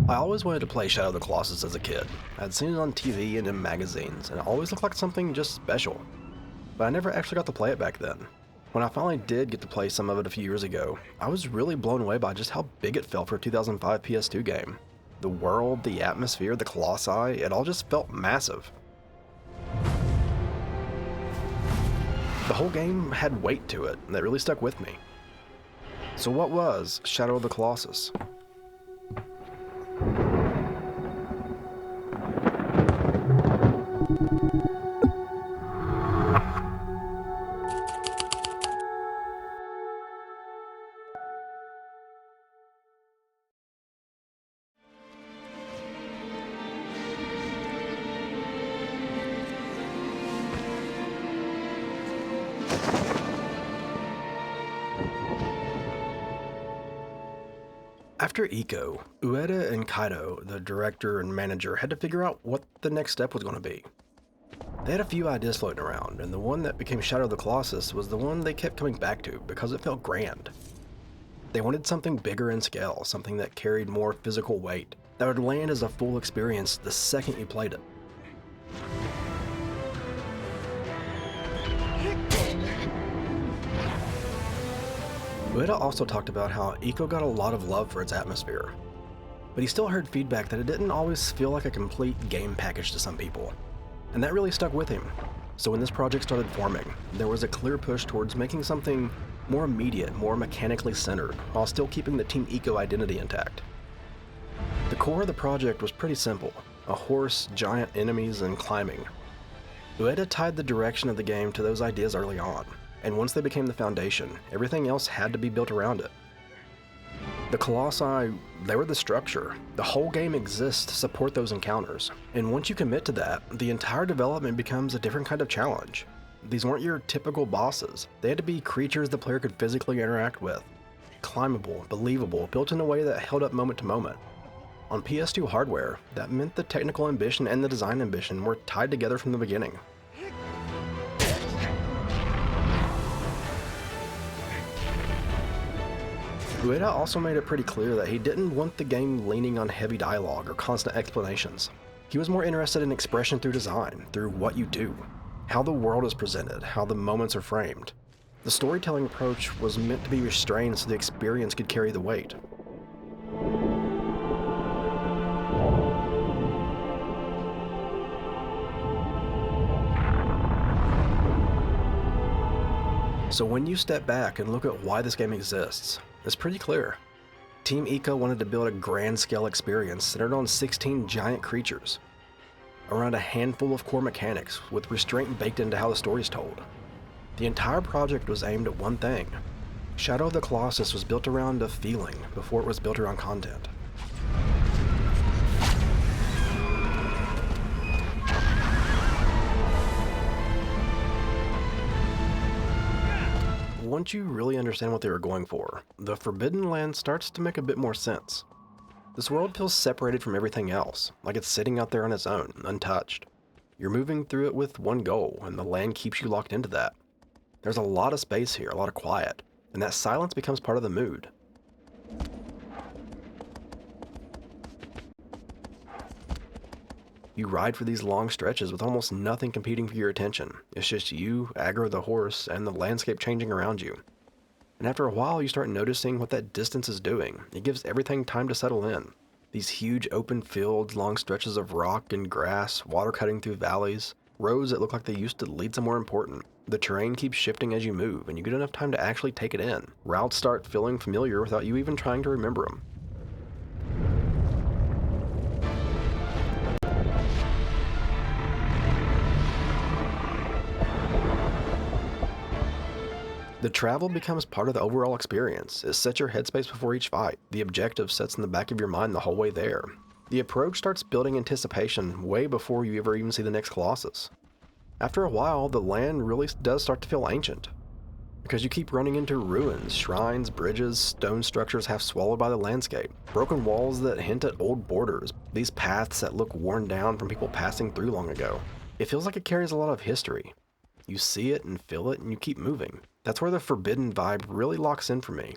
I always wanted to play Shadow of the Colossus as a kid. I'd seen it on TV and in magazines, and it always looked like something just special. But I never actually got to play it back then. When I finally did get to play some of it a few years ago, I was really blown away by just how big it felt for a 2005 PS2 game. The world, the atmosphere, the Colossi, it all just felt massive. The whole game had weight to it that really stuck with me. So what was Shadow of the Colossus? After Ico, Ueda and Kaito, the director and manager, had to figure out what the next step was going to be. They had a few ideas floating around, and the one that became Shadow of the Colossus was the one they kept coming back to because it felt grand. They wanted something bigger in scale, something that carried more physical weight, that would land as a full experience the second you played it. Ueda also talked about how Ico got a lot of love for its atmosphere, but he still heard feedback that it didn't always feel like a complete game package to some people, and that really stuck with him. So when this project started forming, there was a clear push towards making something more immediate, more mechanically centered, while still keeping the Team Ico identity intact. The core of the project was pretty simple: a horse, giant enemies, and climbing. Ueda tied the direction of the game to those ideas early on, and once they became the foundation, everything else had to be built around it. The Colossi, they were the structure. The whole game exists to support those encounters, and once you commit to that, the entire development becomes a different kind of challenge. These weren't your typical bosses. They had to be creatures the player could physically interact with. Climbable, believable, built in a way that held up moment to moment. On PS2 hardware, that meant the technical ambition and the design ambition were tied together from the beginning. Ueda also made it pretty clear that he didn't want the game leaning on heavy dialogue or constant explanations. He was more interested in expression through design, through what you do, how the world is presented, how the moments are framed. The storytelling approach was meant to be restrained so the experience could carry the weight. So when you step back and look at why this game exists, it's pretty clear. Team Ico wanted to build a grand-scale experience centered on 16 giant creatures, around a handful of core mechanics with restraint baked into how the story is told. The entire project was aimed at one thing. Shadow of the Colossus was built around a feeling before it was built around content. Once you really understand what they were going for, the Forbidden Land starts to make a bit more sense. This world feels separated from everything else, like it's sitting out there on its own, untouched. You're moving through it with one goal, and the land keeps you locked into that. There's a lot of space here, a lot of quiet, and that silence becomes part of the mood. You ride for these long stretches with almost nothing competing for your attention. It's just you, Agro the horse, and the landscape changing around you. And after a while, you start noticing what that distance is doing. It gives everything time to settle in. These huge open fields, long stretches of rock and grass, water cutting through valleys, roads that look like they used to lead somewhere important. The terrain keeps shifting as you move, and you get enough time to actually take it in. Routes start feeling familiar without you even trying to remember them. The travel becomes part of the overall experience. It sets your headspace before each fight. The objective sits in the back of your mind the whole way there. The approach starts building anticipation way before you ever even see the next Colossus. After a while, the land really does start to feel ancient, because you keep running into ruins, shrines, bridges, stone structures half swallowed by the landscape, broken walls that hint at old borders, these paths that look worn down from people passing through long ago. It feels like it carries a lot of history. You see it and feel it, and you keep moving. That's where the forbidden vibe really locks in for me.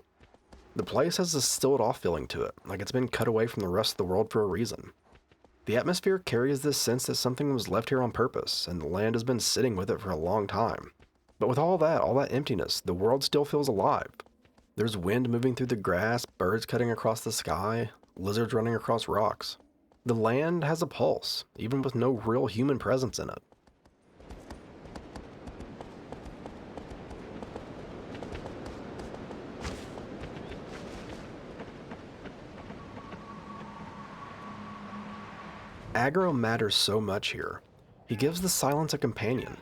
The place has a sealed off feeling to it, like it's been cut away from the rest of the world for a reason. The atmosphere carries this sense that something was left here on purpose, and the land has been sitting with it for a long time. But with all that emptiness, the world still feels alive. There's wind moving through the grass, birds cutting across the sky, lizards running across rocks. The land has a pulse, even with no real human presence in it. Aggro matters so much here. He gives the silence a companion.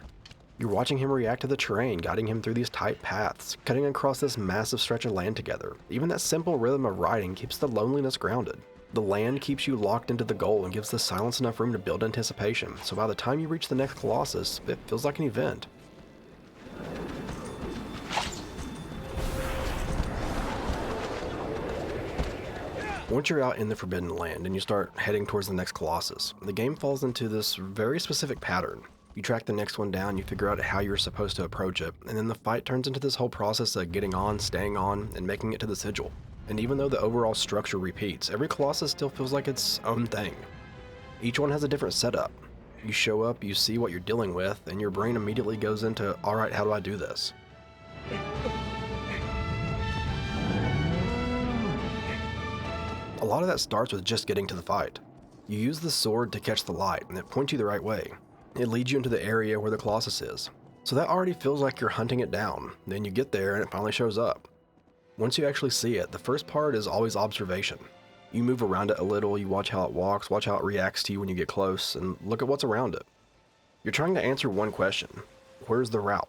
You're watching him react to the terrain, guiding him through these tight paths, cutting across this massive stretch of land together. Even that simple rhythm of riding keeps the loneliness grounded. The land keeps you locked into the goal and gives the silence enough room to build anticipation, so by the time you reach the next Colossus, it feels like an event. Once you're out in the Forbidden Land and you start heading towards the next Colossus, the game falls into this very specific pattern. You track the next one down, you figure out how you're supposed to approach it, and then the fight turns into this whole process of getting on, staying on, and making it to the sigil. And even though the overall structure repeats, every Colossus still feels like its own thing. Each one has a different setup. You show up, you see what you're dealing with, and your brain immediately goes into, alright, how do I do this? A lot of that starts with just getting to the fight. You use the sword to catch the light, and it points you the right way. It leads you into the area where the Colossus is. So that already feels like you're hunting it down. Then you get there and it finally shows up. Once you actually see it, the first part is always observation. You move around it a little, you watch how it walks, watch how it reacts to you when you get close, and look at what's around it. You're trying to answer one question: where's the route?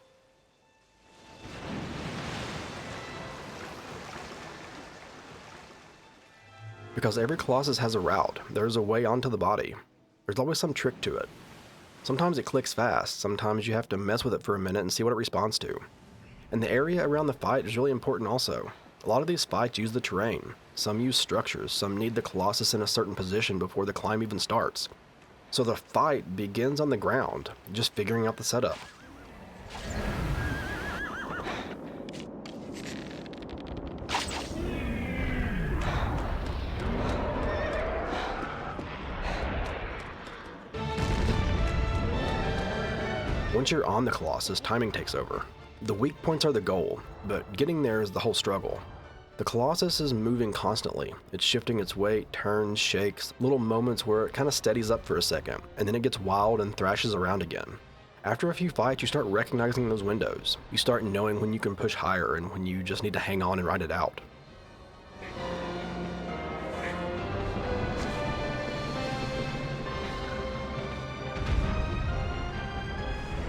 Because every Colossus has a route, there's a way onto the body. There's always some trick to it. Sometimes it clicks fast, sometimes you have to mess with it for a minute and see what it responds to. And the area around the fight is really important also. A lot of these fights use the terrain. Some use structures, some need the Colossus in a certain position before the climb even starts. So the fight begins on the ground, just figuring out the setup. Once you're on the Colossus, timing takes over. The weak points are the goal, but getting there is the whole struggle. The Colossus is moving constantly. It's shifting its weight, turns, shakes, little moments where it kind of steadies up for a second, and then it gets wild and thrashes around again. After a few fights, you start recognizing those windows. You start knowing when you can push higher and when you just need to hang on and ride it out.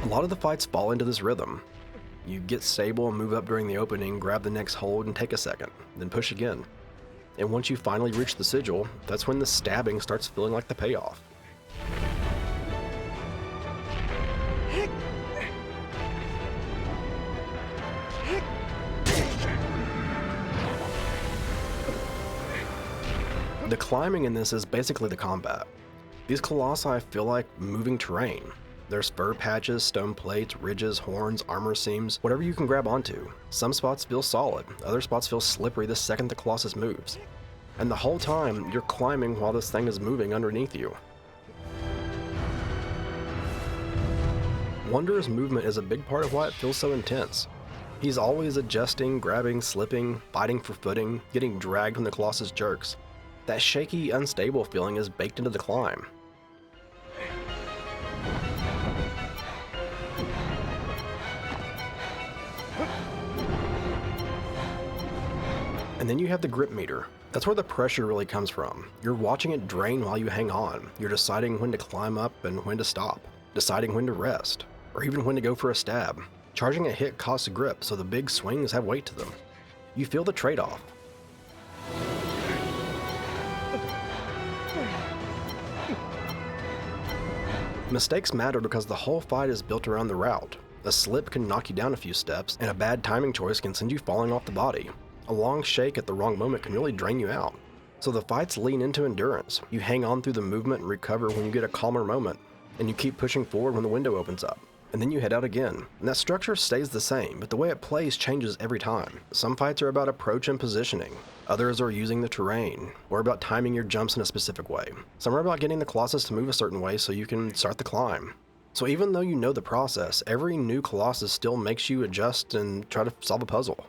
A lot of the fights fall into this rhythm. You get stable and move up during the opening, grab the next hold and take a second, then push again. And once you finally reach the sigil, that's when the stabbing starts feeling like the payoff. The climbing in this is basically the combat. These Colossi feel like moving terrain. There's fur patches, stone plates, ridges, horns, armor seams, whatever you can grab onto. Some spots feel solid, other spots feel slippery the second the Colossus moves. And the whole time, you're climbing while this thing is moving underneath you. Wanderer's movement is a big part of why it feels so intense. He's always adjusting, grabbing, slipping, fighting for footing, getting dragged when the Colossus jerks. That shaky, unstable feeling is baked into the climb. And then you have the grip meter. That's where the pressure really comes from. You're watching it drain while you hang on. You're deciding when to climb up and when to stop. Deciding when to rest. Or even when to go for a stab. Charging a hit costs a grip, so the big swings have weight to them. You feel the trade-off. Mistakes matter because the whole fight is built around the route. A slip can knock you down a few steps, and a bad timing choice can send you falling off the body. A long shake at the wrong moment can really drain you out. So the fights lean into endurance. You hang on through the movement and recover when you get a calmer moment, and you keep pushing forward when the window opens up. and then you head out again. And that structure stays the same, but the way it plays changes every time. Some fights are about approach and positioning. Others are using the terrain, or about timing your jumps in a specific way. Some are about getting the Colossus to move a certain way so you can start the climb. So even though you know the process, every new Colossus still makes you adjust and try to solve a puzzle.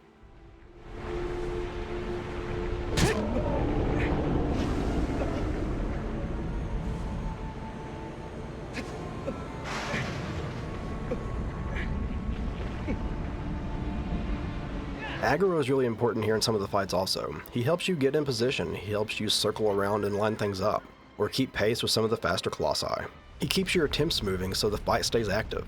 Aggro is really important here in some of the fights also. He helps you get in position, he helps you circle around and line things up, or keep pace with some of the faster Colossi. He keeps your attempts moving so the fight stays active.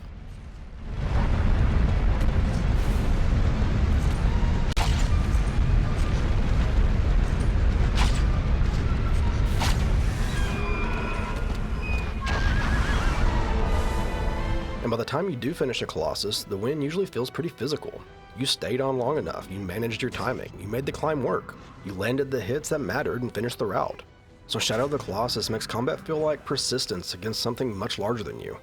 And by the time you do finish a Colossus, the win usually feels pretty physical. You stayed on long enough, you managed your timing, you made the climb work, you landed the hits that mattered and finished the route. So Shadow of the Colossus makes combat feel like persistence against something much larger than you.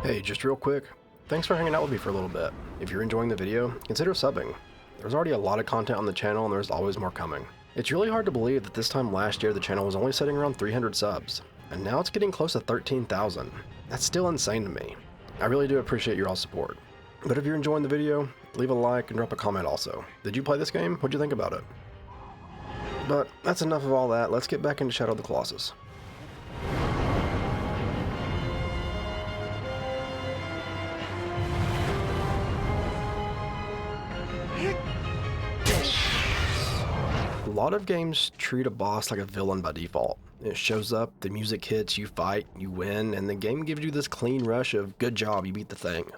Hey, just real quick, thanks for hanging out with me for a little bit. If you're enjoying the video, consider subbing. There's already a lot of content on the channel and there's always more coming. It's really hard to believe that this time last year the channel was only sitting around 300 subs, and now it's getting close to 13,000. That's still insane to me. I really do appreciate your all's support. But if you're enjoying the video, leave a like and drop a comment also. Did you play this game? What'd you think about it? But that's enough of all that, let's get back into Shadow of the Colossus. A lot of games treat a boss like a villain by default. It shows up, the music hits, you fight, you win, and the game gives you this clean rush of good job, you beat the thing.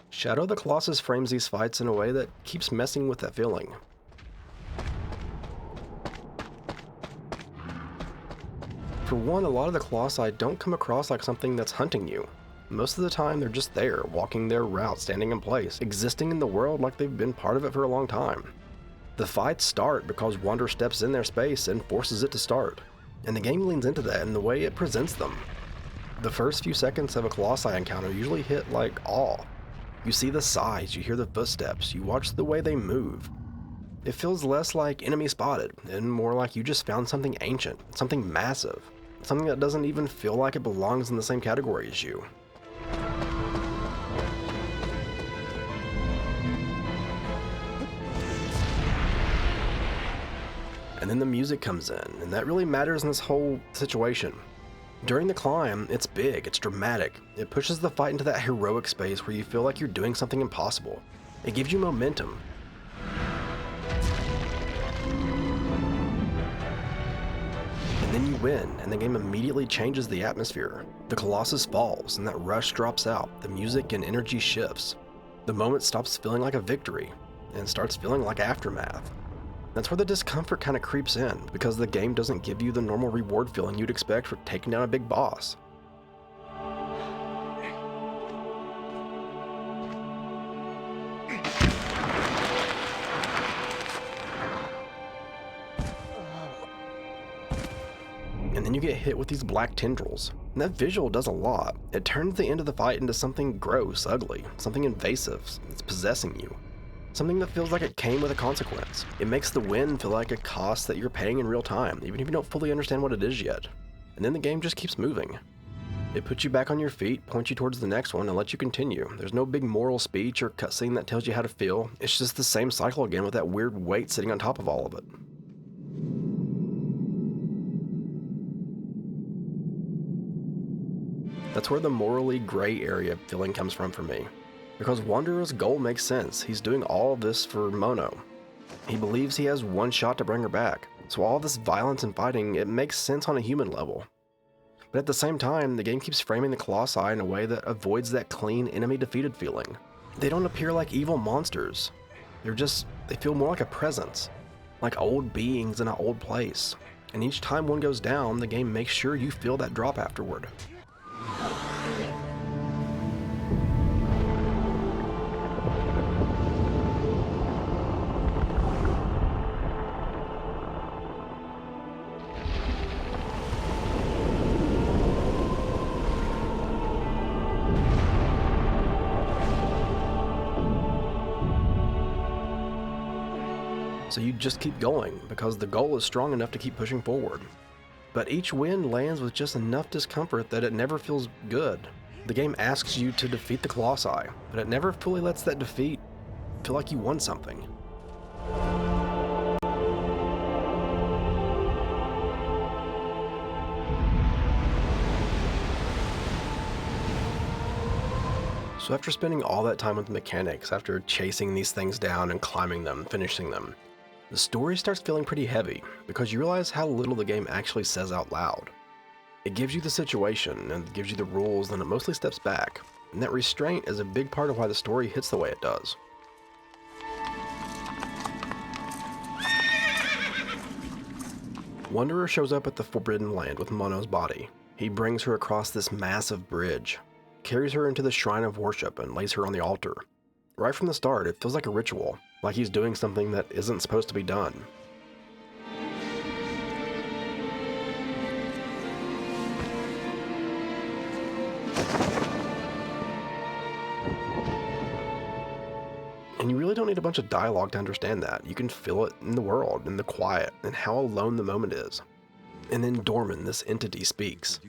Shadow of the Colossus frames these fights in a way that keeps messing with that feeling. For one, a lot of the Colossi don't come across like something that's hunting you. Most of the time they're just there, walking their route, standing in place, existing in the world like they've been part of it for a long time. The fights start because Wander steps in their space and forces it to start, and the game leans into that in the way it presents them. The first few seconds of a Colossi encounter usually hit like awe. You see the size, you hear the footsteps, you watch the way they move. It feels less like enemy spotted, and more like you just found something ancient, something massive, something that doesn't even feel like it belongs in the same category as you. And then the music comes in, and that really matters in this whole situation. During the climb, it's big, it's dramatic. It pushes the fight into that heroic space where you feel like you're doing something impossible. It gives you momentum. And then you win, and the game immediately changes the atmosphere. The Colossus falls, and that rush drops out. The music and energy shifts. The moment stops feeling like a victory, and starts feeling like aftermath. That's where the discomfort kind of creeps in, because the game doesn't give you the normal reward feeling you'd expect for taking down a big boss. And then you get hit with these black tendrils. And that visual does a lot. It turns the end of the fight into something gross, ugly, something invasive, it's possessing you. Something that feels like it came with a consequence. It makes the win feel like a cost that you're paying in real time, even if you don't fully understand what it is yet. And then the game just keeps moving. It puts you back on your feet, points you towards the next one, and lets you continue. There's no big moral speech or cutscene that tells you how to feel. It's just the same cycle again with that weird weight sitting on top of all of it. That's where the morally gray area feeling comes from for me. Because Wanderer's goal makes sense. He's doing all of this for Mono. He believes he has one shot to bring her back. So all this violence and fighting, it makes sense on a human level. But at the same time, the game keeps framing the Colossi in a way that avoids that clean enemy defeated feeling. They don't appear like evil monsters. They feel more like a presence. like old beings in an old place. And each time one goes down, the game makes sure you feel that drop afterward. So you just keep going, because the goal is strong enough to keep pushing forward. But each win lands with just enough discomfort that it never feels good. The game asks you to defeat the Colossi, but it never fully lets that defeat feel like you won something. So after spending all that time with the mechanics, after chasing these things down and climbing them, finishing them, the story starts feeling pretty heavy, because you realize how little the game actually says out loud. It gives you the situation, and gives you the rules, and it mostly steps back, and that restraint is a big part of why the story hits the way it does. Wanderer shows up at the Forbidden Land with Mono's body. He brings her across this massive bridge, carries her into the shrine of worship, and lays her on the altar. Right from the start, it feels like a ritual, like he's doing something that isn't supposed to be done. And you really don't need a bunch of dialogue to understand that. You can feel it in the world, in the quiet, and how alone the moment is. And then Dorman, this entity, speaks.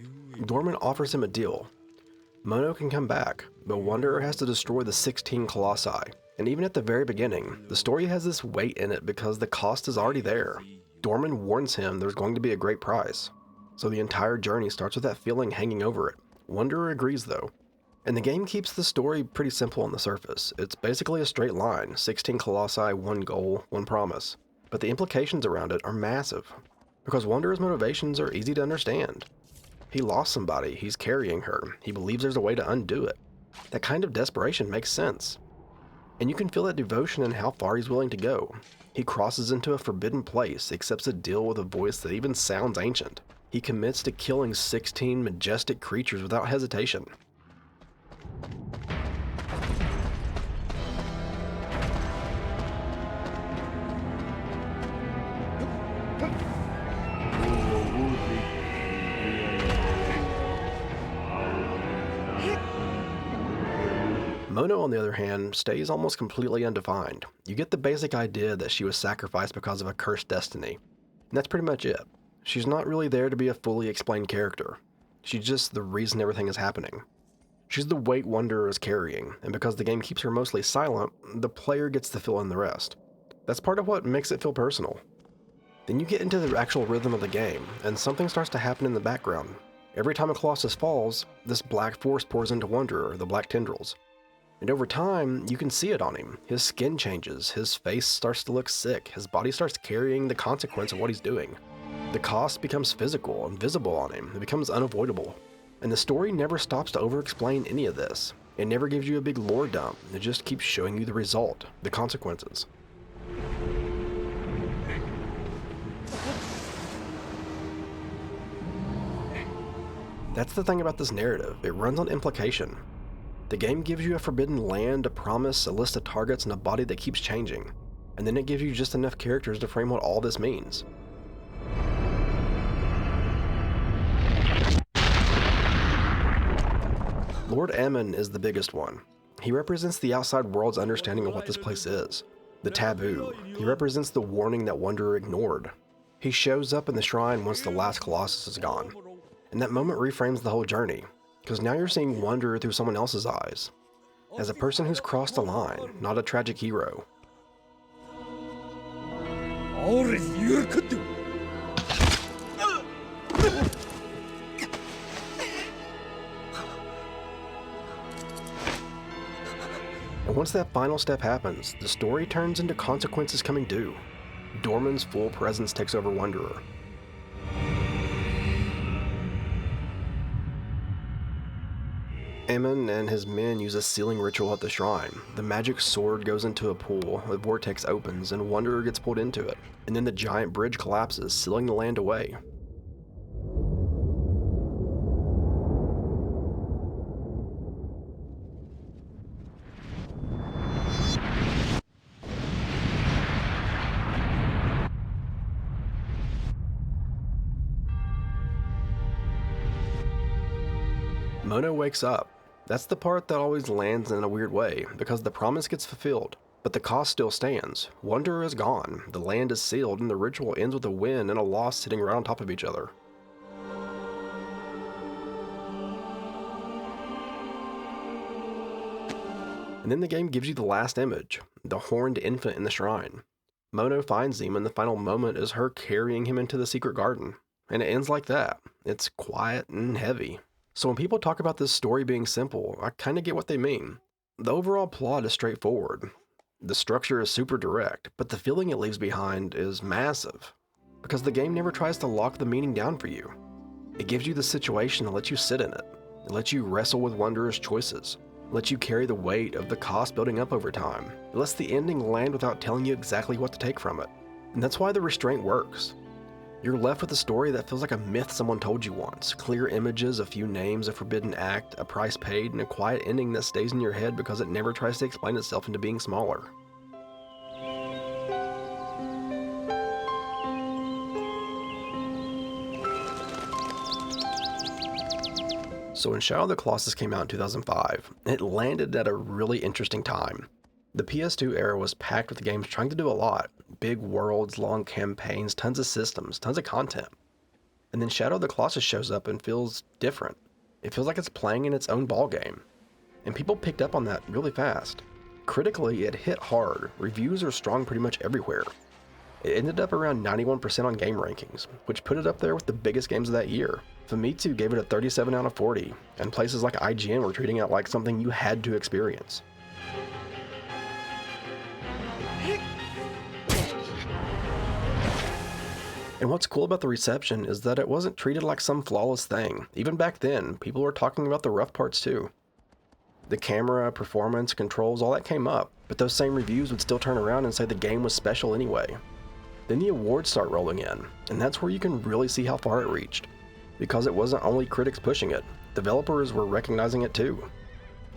Dorman offers him a deal. Mono can come back, but Wanderer has to destroy the 16 Colossi. And even at the very beginning, the story has this weight in it because the cost is already there. Dorman warns him there's going to be a great price. So the entire journey starts with that feeling hanging over it. Wanderer agrees though. And the game keeps the story pretty simple on the surface. It's basically a straight line, 16 Colossi, one goal, one promise. But the implications around it are massive, because Wanderer's motivations are easy to understand. He lost somebody, he's carrying her, he believes there's a way to undo it. That kind of desperation makes sense. And you can feel that devotion in how far he's willing to go. He crosses into a forbidden place, accepts a deal with a voice that even sounds ancient. He commits to killing 16 majestic creatures without hesitation. Mono, on the other hand, stays almost completely undefined. You get the basic idea that she was sacrificed because of a cursed destiny, and that's pretty much it. She's not really there to be a fully explained character. She's just the reason everything is happening. She's the weight Wanderer is carrying, and because the game keeps her mostly silent, the player gets to fill in the rest. That's part of what makes it feel personal. Then you get into the actual rhythm of the game, and something starts to happen in the background. Every time a Colossus falls, this black force pours into Wanderer, the black tendrils. And over time, you can see it on him. His skin changes, his face starts to look sick, his body starts carrying the consequence of what he's doing. The cost becomes physical and visible on him, it becomes unavoidable. And the story never stops to over-explain any of this. It never gives you a big lore dump, it just keeps showing you the result, the consequences. That's the thing about this narrative, it runs on implication. The game gives you a forbidden land, a promise, a list of targets, and a body that keeps changing. And then it gives you just enough characters to frame what all this means. Lord Ammon is the biggest one. He represents the outside world's understanding of what this place is. The taboo. He represents the warning that Wanderer ignored. He shows up in the shrine once the last Colossus is gone. And that moment reframes the whole journey, because now you're seeing Wanderer through someone else's eyes, as a person who's crossed a line, not a tragic hero. And once that final step happens, the story turns into consequences coming due. Dorman's full presence takes over Wanderer. Aemon and his men use a sealing ritual at the shrine. The magic sword goes into a pool, a vortex opens, and Wanderer gets pulled into it, and then the giant bridge collapses, sealing the land away. Mono wakes up. That's the part that always lands in a weird way, because the promise gets fulfilled, but the cost still stands. Wanderer is gone, the land is sealed, and the ritual ends with a win and a loss sitting right on top of each other. And then the game gives you the last image, the horned infant in the shrine. Mono finds him, and the final moment is her carrying him into the secret garden. And it ends like that. It's quiet and heavy. So when people talk about this story being simple, I kinda get what they mean. The overall plot is straightforward. The structure is super direct, but the feeling it leaves behind is massive. Because the game never tries to lock the meaning down for you. It gives you the situation and lets you sit in it. It lets you wrestle with Wanderer's choices. It lets you carry the weight of the cost building up over time. It lets the ending land without telling you exactly what to take from it. And that's why the restraint works. You're left with a story that feels like a myth someone told you once. Clear images, a few names, a forbidden act, a price paid, and a quiet ending that stays in your head because it never tries to explain itself into being smaller. So when Shadow of the Colossus came out in 2005, it landed at a really interesting time. The PS2 era was packed with games trying to do a lot. Big worlds, long campaigns, tons of systems, tons of content. And then Shadow of the Colossus shows up and feels different. It feels like it's playing in its own ballgame. And people picked up on that really fast. Critically, it hit hard. Reviews are strong pretty much everywhere. It ended up around 91% on game rankings, which put it up there with the biggest games of that year. Famitsu gave it a 37 out of 40, and places like IGN were treating it like something you had to experience. And what's cool about the reception is that it wasn't treated like some flawless thing. Even back then, people were talking about the rough parts too. The camera, performance, controls, all that came up, but those same reviews would still turn around and say the game was special anyway. Then the awards start rolling in, and that's where you can really see how far it reached. Because it wasn't only critics pushing it, developers were recognizing it too.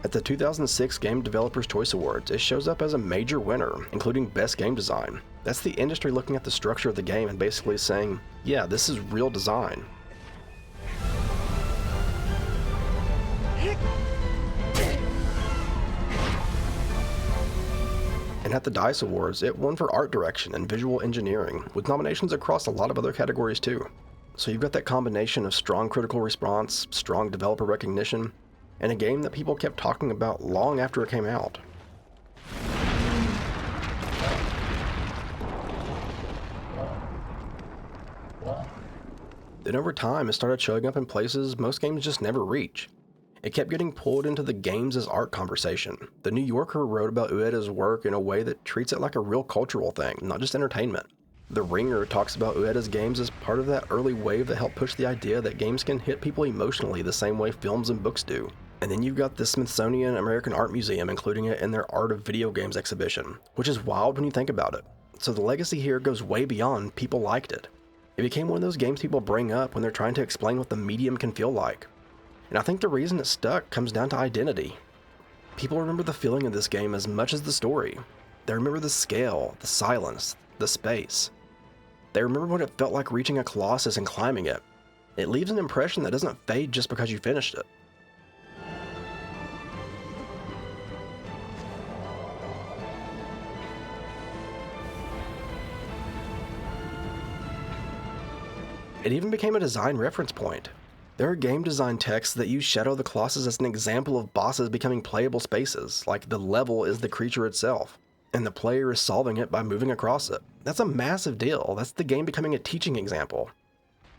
At the 2006 Game Developers' Choice Awards, it shows up as a major winner, including Best Game Design. That's the industry looking at the structure of the game and basically saying, yeah, this is real design. And at the DICE Awards, it won for art direction and visual engineering, with nominations across a lot of other categories too. So you've got that combination of strong critical response, strong developer recognition, and a game that people kept talking about long after it came out. Then over time, it started showing up in places most games just never reach. It kept getting pulled into the games as art conversation. The New Yorker wrote about Ueda's work in a way that treats it like a real cultural thing, not just entertainment. The Ringer talks about Ueda's games as part of that early wave that helped push the idea that games can hit people emotionally the same way films and books do. And then you've got the Smithsonian American Art Museum including it in their Art of Video Games exhibition, which is wild when you think about it. So the legacy here goes way beyond people liked it. It became one of those games people bring up when they're trying to explain what the medium can feel like. And I think the reason it stuck comes down to identity. People remember the feeling of this game as much as the story. They remember the scale, the silence, the space. They remember what it felt like reaching a Colossus and climbing it. It leaves an impression that doesn't fade just because you finished it. It even became a design reference point. There are game design texts that use Shadow of the Colossus as an example of bosses becoming playable spaces, like the level is the creature itself, and the player is solving it by moving across it. That's a massive deal. That's the game becoming a teaching example.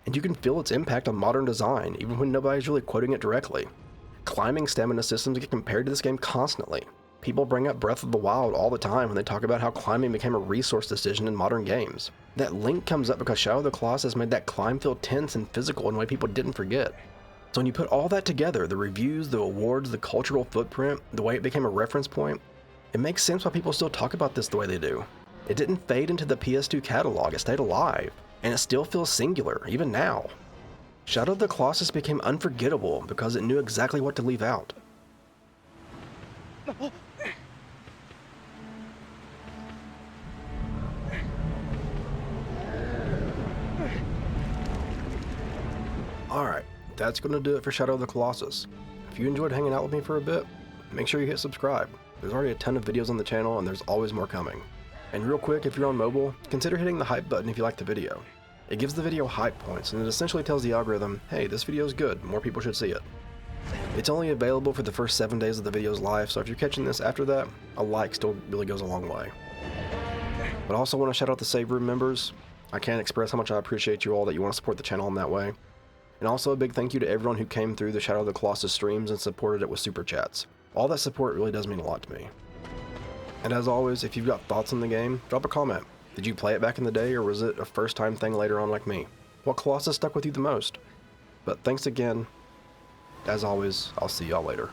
And you can feel its impact on modern design, even when nobody's really quoting it directly. Climbing stamina systems get compared to this game constantly. People bring up Breath of the Wild all the time when they talk about how climbing became a resource decision in modern games. That link comes up because Shadow of the Colossus made that climb feel tense and physical in a way people didn't forget. So when you put all that together, the reviews, the awards, the cultural footprint, the way it became a reference point, it makes sense why people still talk about this the way they do. It didn't fade into the PS2 catalog, it stayed alive, and it still feels singular, even now. Shadow of the Colossus became unforgettable because it knew exactly what to leave out. Alright, that's going to do it for Shadow of the Colossus. If you enjoyed hanging out with me for a bit, make sure you hit subscribe. There's already a ton of videos on the channel and there's always more coming. And real quick, if you're on mobile, consider hitting the hype button if you like the video. It gives the video hype points and it essentially tells the algorithm, hey, this video is good, more people should see it. It's only available for the first 7 days of the video's life, so if you're catching this after that, a like still really goes a long way. But I also want to shout out the Save Room members. I can't express how much I appreciate you all that you want to support the channel in that way. And also a big thank you to everyone who came through the Shadow of the Colossus streams and supported it with super chats. All that support really does mean a lot to me. And as always, if you've got thoughts on the game, drop a comment. Did you play it back in the day, or was it a first time thing later on like me? What Colossus stuck with you the most? But thanks again. As always, I'll see y'all later.